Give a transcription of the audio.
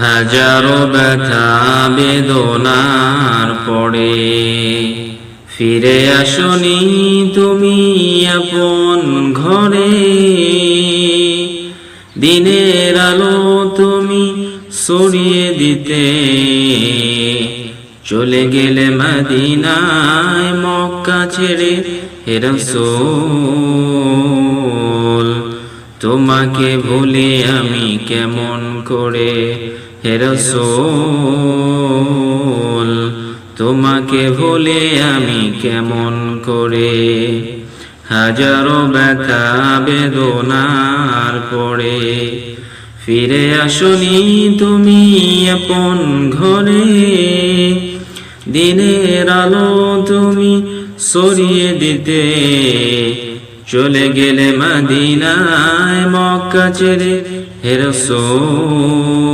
হাজারো ব্যথা বেদনার পরে ফিরে আসনি তুমি আপন ঘরে। দিনের আলো তুমি ছড়িয়ে দিতে চলে গেলে মদিনায় মক্কা ছেড়ে হে রাসূল। তোমাকে ভুলে আমি কেমন করে হে রাসূল, তোমাকে ভুলে আমি কেমন করে। হাজারো ব্যথা বেদনার পরে ফিরে আসনি তুমি আপন ঘরে। দিনের আলো তুমি ছড়িয়ে দিতে চলে গেলে মদিনায় মক্কা ছেড়ে হে রাসূল।